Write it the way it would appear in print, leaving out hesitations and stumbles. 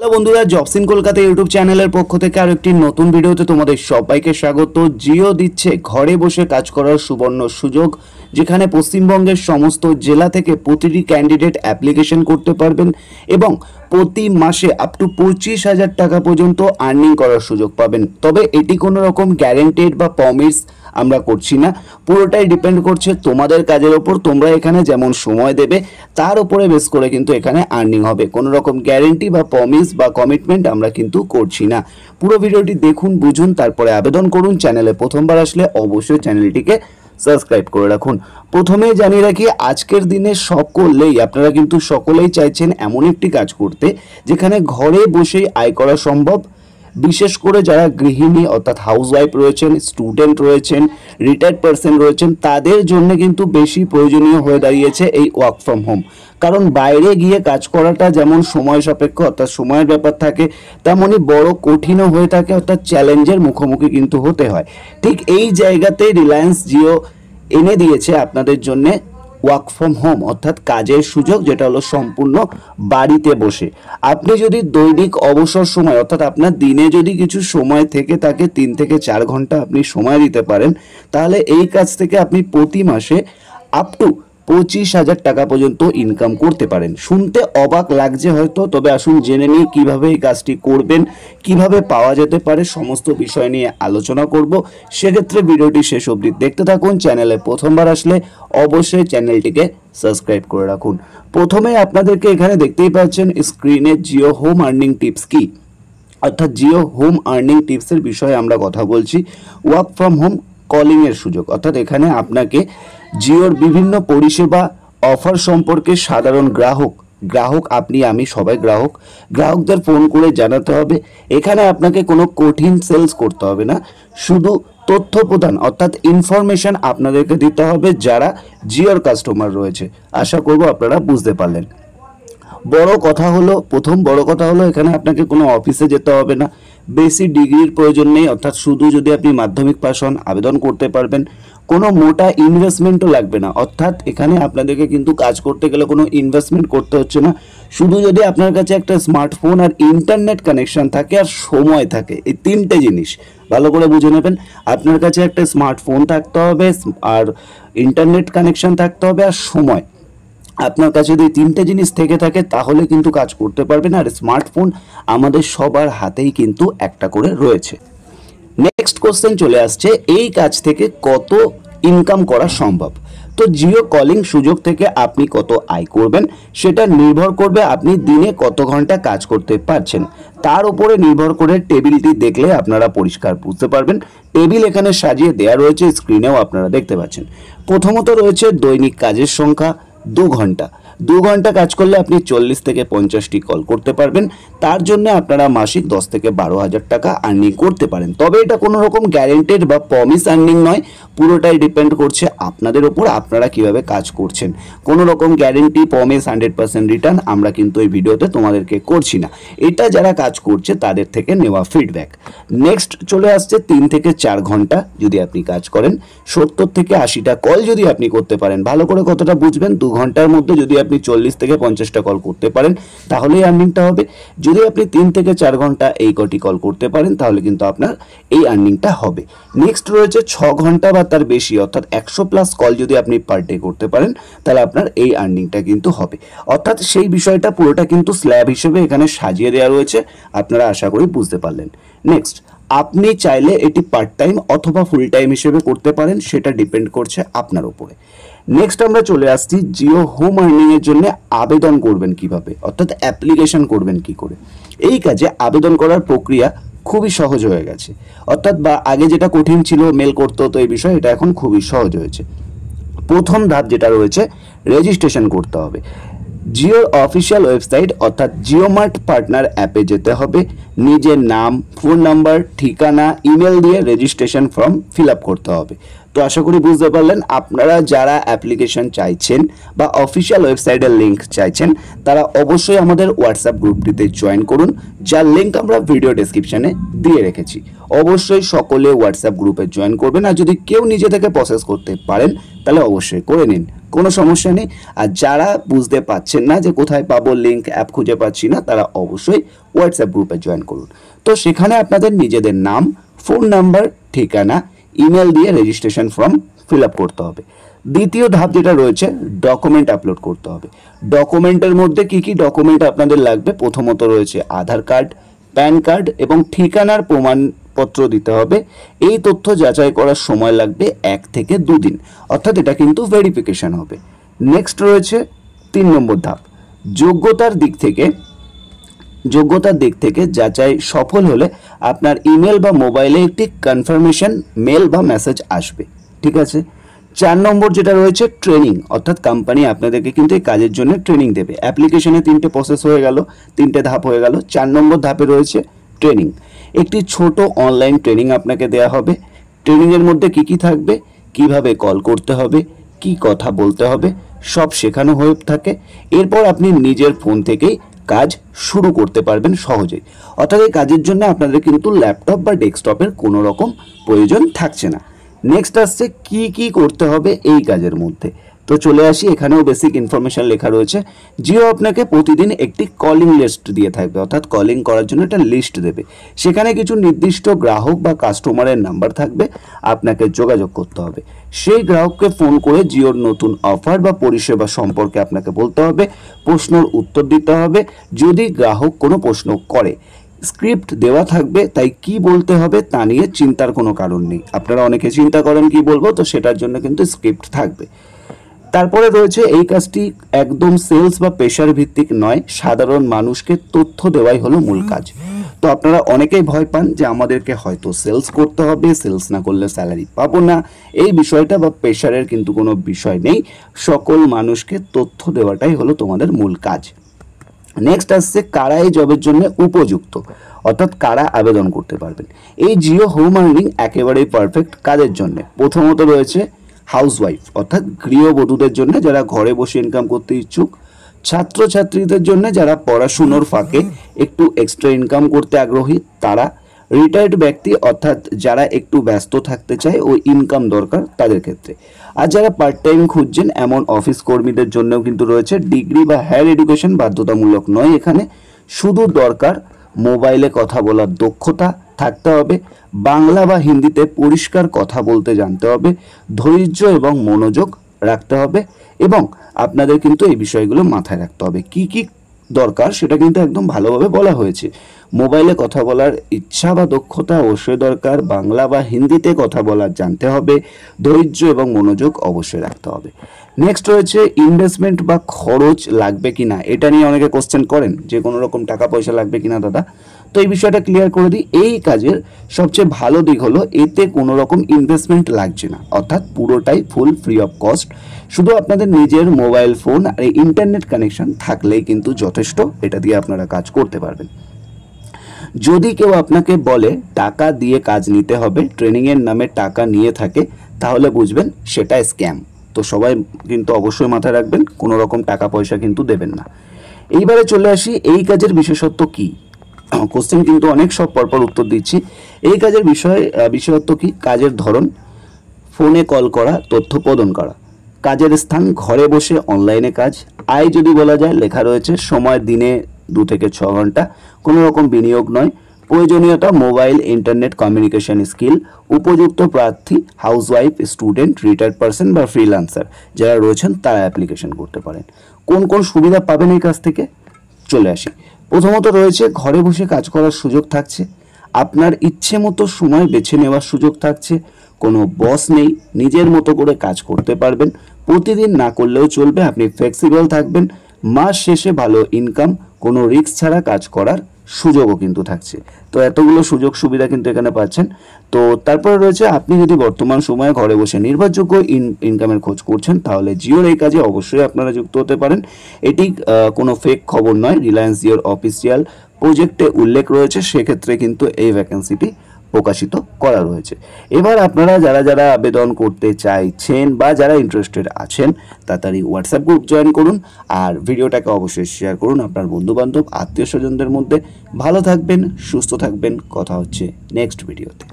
Hello বন্ধুরা, jobs in Kolkata YouTube চ্যানেলের পক্ষ থেকে আর একটি নতুন ভিডিওতে তোমাদের সবাইকে স্বাগত। জিও দিচ্ছে ঘরে বসে কাজ করার সুবর্ণ সুযোগ, যেখানে পশ্চিমবঙ্গের সমস্ত জেলা থেকে প্রতিটি ক্যান্ডিডেট অ্যাপ্লিকেশন করতে পারবেন এবং প্রতি মাসে আপ টু 25,000 টাকা পর্যন্ত আর্নিং করার সুযোগ পাবেন। তবে এটি কোনো রকম গ্যারেন্টেড বা প্রমিস আমরা করছি না, পুরোটাই ডিপেন্ড করছে তোমাদের কাজের ওপর। তোমরা এখানে যেমন সময় দেবে তার উপরে বেস করে কিন্তু এখানে আর্নিং হবে। কোনো রকম গ্যারেন্টি বা প্রমিস বা কমিটমেন্ট আমরা কিন্তু করছি না। পুরো ভিডিওটি দেখুন, বুঝুন, তারপরে আবেদন করুন। চ্যানেলে প্রথমবার আসলে অবশ্যই চ্যানেলটিকে সাবস্ক্রাইব করে রাখুন। প্রথমেই জানিয়ে রাখি, আজকের দিনে আপনারা কিন্তু সকলেই চাইছেন এমন একটি কাজ করতে যেখানে ঘরে বসেই আয় করা সম্ভব। বিশেষ করে যারা গৃহিণী অর্থাৎ হাউসওয়াইফ রয়েছেন, স্টুডেন্ট রয়েছেন, রিটায়ার্ড পার্সন রয়েছেন, তাদের জন্য কিন্তু বেশি প্রয়োজনীয় হয়ে দাঁড়িয়েছে এই ওয়ার্ক ফ্রম হোম। কারণ বাইরে গিয়ে কাজ করাটা যেমন সময় সাপেক্ষ অর্থাৎ সময়ের ব্যাপার থাকে, তেমনই বড় কঠিনও হয়ে থাকে অর্থাৎ চ্যালেঞ্জের মুখোমুখি কিন্তু হতে হয়। ঠিক এই জায়গাতে রিলায়েন্স জিও এনে দিয়েছে আপনাদের জন্য ওয়ার্ক ফ্রম হোম অর্থাৎ কাজের সুযোগ, যেটা হলো সম্পূর্ণ বাড়িতে বসে। আপনি যদি দৈনিক অবসর সময় অর্থাৎ আপনার দিনে যদি কিছু সময় থেকে থাকে 3 থেকে 4 ঘন্টা আপনি সময় দিতে পারেন, তাহলে এই কাজ থেকে আপনি প্রতি মাসে আপ টু 25,000 টাকা পর্যন্ত ইনকাম করতে পারেন। শুনতে অবাক লাগছে হয়তো, তবে আসুন জেনে নিই কিভাবে এই কাজটি করবেন, কিভাবে পাওয়া যেতে পারে, সমস্ত বিষয় নিয়ে আলোচনা করব। সেক্ষেত্রে ভিডিওটি শেষ অবধি দেখতে থাকুন। চ্যানেলে প্রথমবার আসলে অবশ্যই চ্যানেলটিকে সাবস্ক্রাইব করে রাখুন। প্রথমে আপনাদেরকে এখানে দেখতেই পাচ্ছেন স্ক্রিনে জিও হোম আর্নিং টিপস কি, অর্থাৎ জিও হোম আর্নিং টিপসের বিষয়ে আমরা কথা বলছি। ওয়ার্ক ফ্রম হোম কলিংয়ের সুযোগ, অর্থাৎ এখানে আপনাকে জিওর বিভিন্ন পরিষেবা অফার সম্পর্কে সাধারণ গ্রাহক আপনি আমি সবাই গ্রাহকদের ফোন করে জানাতে হবে। এখানে আপনাকে কোনো কঠিন সেলস করতে হবে না, শুধু তথ্য প্রদান অর্থাৎ ইনফরমেশন আপনাদেরকে দিতে হবে যারা জিওর কাস্টমার রয়েছে। আশা করব আপনারা বুঝতে পারলেন। প্রথম বড় কথা হলো এখানে আপনাকে কোনো অফিসে যেতে হবে না, বেশি ডিগ্রির প্রয়োজন নেই, অর্থাৎ শুধু যদি আপনি মাধ্যমিক পাস হন আবেদন করতে পারবেন। কোনো মোটা ইনভেস্টমেন্টও লাগবে না, অর্থাৎ এখানে আপনাদেরকে কিন্তু কাজ করতে গেলে কোনো ইনভেস্টমেন্ট করতে হচ্ছে না। শুধু যদি আপনার কাছে একটা স্মার্টফোন আর ইন্টারনেট কানেকশন থাকে আর সময় থাকে, এই 3টে জিনিস ভালো করে বুঝে নেবেন। আপনার কাছে একটা স্মার্টফোন থাকতে হবে, আর ইন্টারনেট কানেকশন থাকতে হবে, আর সময়। আপনার কাছে যদি 3টে জিনিস থেকে থাকে তাহলে কিন্তু কাজ করতে পারবেন। আর স্মার্টফোন আমাদের সবার হাতেই কিন্তু একটা করে রয়েছে। নেক্সট কোশ্চেন চলে আসছে, এই কাজ থেকে কত ইনকাম করা সম্ভব? তো জিও কলিং সুযোগ থেকে আপনি কত আয় করবেন সেটা নির্ভর করবে আপনি দিনে কত ঘন্টা কাজ করতে পারছেন, তার উপরে নির্ভর করে টেবিলটি দেখলে আপনারা পরিষ্কার বুঝতে পারবেন। টেবিল এখানে সাজিয়ে দেওয়া রয়েছে, স্ক্রিনেও আপনারা দেখতে পাচ্ছেন। প্রথমত রয়েছে দৈনিক কাজের সংখ্যা 2 ঘন্টা। 2 ঘন্টা কাজ করলে আপনি 40 থেকে 50টি কল করতে পারবেন। তার জন্য আপনারা মাসিক 10 থেকে 12,000 টাকা আর্নিং করতে পারেন। তবে এটা কোনো রকম গ্যারেন্টেড বা প্রমিস আর্নিং নয়, পুরোটাই ডিপেন্ড করছে আপনাদের উপর, আপনারা কিভাবে কাজ করছেন। কোনো রকম গ্যারেন্টি প্রমিস 100% রিটার্ন আমরা কিন্তু এই ভিডিওতে তোমাদেরকে করছি না, এটা যারা কাজ করছে তাদের থেকে নেওয়া ফিডব্যাক। নেক্সট চলে আসছে 3 থেকে 4 ঘন্টা যদি আপনি কাজ করেন, 70 থেকে 80টা কল যদি আপনি করতে পারেন। ভালো করে কতটা বুঝবেন, 2 ঘন্টার মধ্যে যদি আপনি 40 থেকে 50টা কল করতে পারেন তাহলেই আর্নিংটা হবে। যদি আপনি 3 থেকে 4 ঘন্টা এই কটি কল করতে পারেন তাহলে কিন্তু আপনার এই আর্নিংটা হবে। নেক্সট রয়েছে 6 ঘন্টা বা তার বেশি, অর্থাৎ 100+ কল যদি আপনি পার ডে করতে পারেন তাহলে আপনার এই আর্নিংটা কিন্তু হবে। অর্থাৎ সেই বিষয়টা পুরোটা কিন্তু স্ল্যাব হিসেবে এখানে সাজিয়ে দেওয়া রয়েছে, আপনারা আশা করি বুঝতে পারলেন। নেক্সট, আপনি চাইলে এটি পার্ট টাইম অথবা ফুল টাইম হিসেবে করতে পারেন, সেটা ডিপেন্ড করছে আপনার উপরে। নেক্সট আমরা চলে আসছি জিও হোম আর্নিং এর জন্য আবেদন করবেন কিভাবে, অর্থাৎ অ্যাপ্লিকেশন করবেন কি করে। এই কাজে আবেদন করার প্রক্রিয়া খুবই সহজ হয়ে গেছে, অর্থাৎ বা আগে যেটা কঠিন ছিল মেল করতে হতো এই বিষয়, এটা এখন খুবই সহজ হয়েছে। প্রথম ধাপ যেটা রয়েছে, রেজিস্ট্রেশন করতে হবে। জিওর অফিসিয়াল ওয়েবসাইট অর্থাৎ জিওমার্ট পার্টনার অ্যাপে যেতে হবে, নিজের নাম, ফোন নাম্বার, ঠিকানা, ইমেল দিয়ে রেজিস্ট্রেশন ফর্ম ফিল আপ করতে হবে। তো আশা করি বুঝতে পারলেন। আপনারা যারা অ্যাপ্লিকেশন চাইছেন বা অফিসিয়াল ওয়েবসাইটের লিঙ্ক চাইছেন তারা অবশ্যই আমাদের হোয়াটসঅ্যাপ গ্রুপটিতে জয়েন করুন, যার লিঙ্ক আমরা ভিডিও ডেসক্রিপশনে দিয়ে রেখেছি। অবশ্যই সকলে হোয়াটসঅ্যাপ গ্রুপে জয়েন করবেন, আর যদি কেউ নিজে থেকে প্রসেস করতে পারেন তাহলে অবশ্যই করে নিন, কোনো সমস্যা নেই। আর যারা বুঝতে পারছেন না যে কোথায় পাবো লিঙ্ক, অ্যাপ খুঁজে পাচ্ছি না, তারা অবশ্যই হোয়াটসঅ্যাপ গ্রুপে জয়েন করুন। তো সেখানে আপনাদের নিজেদের নাম, ফোন নাম্বার, ঠিকানা, ইমেল দিয়ে রেজিস্ট্রেশন ফর্ম ফিল আপ করতে হবে। দ্বিতীয় ধাপ যেটা রয়েছে, ডকুমেন্ট আপলোড করতে হবে। ডকুমেন্টের মধ্যে কি কি ডকুমেন্ট আপনাদের লাগবে? প্রথমত রয়েছে আধার কার্ড, প্যান কার্ড এবং ঠিকানার প্রমাণপত্র দিতে হবে। এই তথ্য যাচাই করার সময় লাগবে 1 থেকে 2 দিন, অর্থাৎ এটা কিন্তু ভেরিফিকেশন হবে। নেক্সট রয়েছে 3 নম্বর ধাপ, যোগ্যতার দিক থেকে যাচাই সফল হলে আপনার ইমেল বা মোবাইলে একটি কনফার্মেশন মেল বা মেসেজ আসবে। ঠিক আছে। 4 নম্বর যেটা রয়েছে, ট্রেনিং, অর্থাৎ কোম্পানি আপনাদেরকে কিন্তু এই কাজের জন্য ট্রেনিং দেবে। অ্যাপ্লিকেশনে 3টে প্রসেস হয়ে গেল, 3টে ধাপ হয়ে গেল। 4 নম্বর ধাপে রয়েছে ট্রেনিং। একটি ছোট অনলাইন ট্রেনিং আপনাকে দেওয়া হবে। ট্রেনিংয়ের মধ্যে কি কি থাকবে, কিভাবে কল করতে হবে, কি কথা বলতে হবে, সব শেখানো হয়ে থাকে। এরপর আপনি নিজের ফোন থেকেই কাজ শুরু করতে পারবেন সহজেই। অর্থাৎ এই কাজের জন্য আপনাদের কিন্তু ল্যাপটপ বা ডেস্কটপের কোনো রকম প্রয়োজন থাকছে না। নেক্সট আসছে কি কি করতে হবে এই কাজের মধ্যে। তো চলে আসি, এখানেও বেসিক ইনফরমেশন লেখা রয়েছে। জিও আপনাকে প্রতিদিন একটি কলিং লিস্ট দিয়ে থাকবে, অর্থাৎ কলিং করার জন্য একটা লিস্ট দেবে। সেখানে কিছু নির্দিষ্ট গ্রাহক বা কাস্টমারের নাম্বার থাকবে, আপনাকে যোগাযোগ করতে হবে। সেই গ্রাহককে ফোন করে জিওর নতুন অফার বা পরিষেবা সম্পর্কে আপনাকে বলতে হবে, প্রশ্নের উত্তর দিতে হবে যদি গ্রাহক কোনো প্রশ্ন করে। স্ক্রিপ্ট দেওয়া থাকবে, তাই কি বলতে হবে তা নিয়ে চিন্তার কোনো কারণ নেই। আপনারা অনেকে চিন্তা করেন কি বলবো, তো সেটার জন্য কিন্তু স্ক্রিপ্ট থাকবে। তারপরে রয়েছে এই কাজটি একদম সেলস বা পেশার ভিত্তিক নয়, সাধারণ মানুষকে তথ্য দেওয়াই হলো মূল কাজ। তো আপনারা অনেকেই ভয় পান যে আমাদেরকে হয়তো সেলস করতে হবে, সেলস না করলে স্যালারি পাবো না। এই বিষয়টা বা পেশারের কিন্তু কোনো বিষয় নেই, সকল মানুষকে তথ্য দেওয়াটাই হলো তোমাদের মূল কাজ। নেক্সট আসছে কারা এই জবের জন্য উপযুক্ত, অর্থাৎ কারা আবেদন করতে পারবেন। এই জিও হোম আর্নিং একেবারেই পারফেক্ট কাজের জন্য। প্রথমত রয়েছে হাউসওয়াইফ, অর্থাৎ গৃহবধূদের জন্য যারা ঘরে বসে ইনকাম করতে ইচ্ছুক, ছাত্রছাত্রীদের জন্য যারা পড়াশুনোর ফাঁকে একটু এক্সট্রা ইনকাম করতে আগ্রহী তারা, রিটায়ার্ড ব্যক্তি অর্থাৎ যারা একটু ব্যস্ত থাকতে চায় ও ইনকাম দরকার তাদের ক্ষেত্রে, আর যারা পার্ট টাইম খুঁজছেন এমন অফিস কর্মীদের জন্যও কিন্তু রয়েছে। ডিগ্রি বা হায়ার এডুকেশন বাধ্যতামূলক নয় এখানে, শুধু দরকার মোবাইলে কথা বলার দক্ষতা থাকতে হবে, বাংলা বা হিন্দিতে পরিষ্কার কথা বলতে জানতে হবে, ধৈর্য এবং মনোযোগ রাখতে হবে, এবং আপনাদের কিন্তু এই বিষয়গুলো মাথায় রাখতে হবে। কি কি দরকার সেটা কিন্তু একদম ভালোভাবে বলা হয়েছে। মোবাইলে কথা বলার ইচ্ছা বা দক্ষতা অবশ্যই দরকার, বাংলা বা হিন্দিতে কথা বলার জানতে হবে, ধৈর্য এবং মনোযোগ অবশ্যই রাখতে হবে। নেক্সট রয়েছে ইনভেস্টমেন্ট বা খরচ লাগবে কিনা, এটা নিয়ে অনেকে কোশ্চেন করেন যে কোনো রকম টাকা পয়সা লাগবে কিনা দাদা। তো এই বিষয়টা ক্লিয়ার করে দিই, এই কাজের সবচেয়ে ভালো দিক হলো এতে কোনো রকম ইনভেস্টমেন্ট লাগছে না, অর্থাৎ পুরোটাই ফুল ফ্রি অফ কস্ট। শুধু আপনাদের নিজের মোবাইল ফোন আর ইন্টারনেট কানেকশন থাকলেই কিন্তু যথেষ্ট, এটা দিয়ে আপনারা কাজ করতে পারবেন। যদি কেউ আপনাকে বলে টাকা দিয়ে কাজ নিতে হবে, ট্রেনিংয়ের নামে টাকা নিয়ে থাকে, তাহলে বুঝবেন সেটা স্ক্যাম। তো সবাই কিন্তু অবশ্যই মাথায় রাখবেন, কোনো রকম টাকা পয়সা কিন্তু দেবেন না। এইবারে চলে আসি এই কাজের বিশেষত্ব কি। কোশ্চেন কিন্তু অনেক, সব পরপর উত্তর দিচ্ছি। এই কাজের বিশেষত্ব কি? কাজের ধরন, ফোনে কল করা, তথ্য প্রদান করা। কাজের স্থান, ঘরে বসে অনলাইনে কাজ। আয় যদি বলা যায়, লেখা রয়েছে সময় দিনে 2 থেকে 6 ঘন্টা, কোনো রকম বিনিয়োগ নয়। প্রয়োজনীয়তা মোবাইল, ইন্টারনেট কমিউনিকেশন স্কিল। উপযুক্ত প্রার্থী হাউসওয়াইফ, স্টুডেন্ট, রিটায়ার্ড পারসন বা ফ্রিল্যান্সার যারা রয়েছেন তারা অ্যাপ্লিকেশন করতে পারেন। কোন কোন সুবিধা পাবেন এই কাজ থেকে চলে আসি। প্রথমত রয়েছে ঘরে বসে কাজ করার সুযোগ থাকছে, আপনার ইচ্ছে মতো সময় বেছে নেওয়ার সুযোগ থাকছে, কোনো বস নেই, নিজের মতো করে কাজ করতে পারবেন, প্রতিদিন না করলেও চলবে, আপনি ফ্লেক্সিবল থাকবেন, মাস শেষে ভালো ইনকাম, কোনো রিস্ক ছাড়া কাজ করার সুযোগও কিন্তু থাকছে। তো এতগুলো সুযোগ সুবিধা কিন্তু এখানে পাচ্ছেন। তো তারপরে রয়েছে আপনি যদি বর্তমান সময়ে ঘরে বসে নির্ভরযোগ্য ইনকামের খোঁজ করছেন তাহলে জিওর এই কাজে অবশ্যই আপনারা যুক্ত হতে পারেন। এটি কোনো ফেক খবর নয়, রিলায়েন্স জিওর অফিসিয়াল প্রজেক্টে উল্লেখ রয়েছে, সেক্ষেত্রে কিন্তু এই ভ্যাকেন্সিটি প্রকাশিত করা রয়েছে। এবার আপনারা যারা যারা আবেদন করতে চাইছেন বা যারা ইন্টারেস্টেড আছেন তাড়াতাড়ি হোয়াটসঅ্যাপ গ্রুপ জয়েন করুন, আর ভিডিওটাকে অবশ্যই শেয়ার করুন আপনার বন্ধুবান্ধব আত্মীয় স্বজনদের মধ্যে। ভালো থাকবেন, সুস্থ থাকবেন, কথা হচ্ছে নেক্সট ভিডিওতে।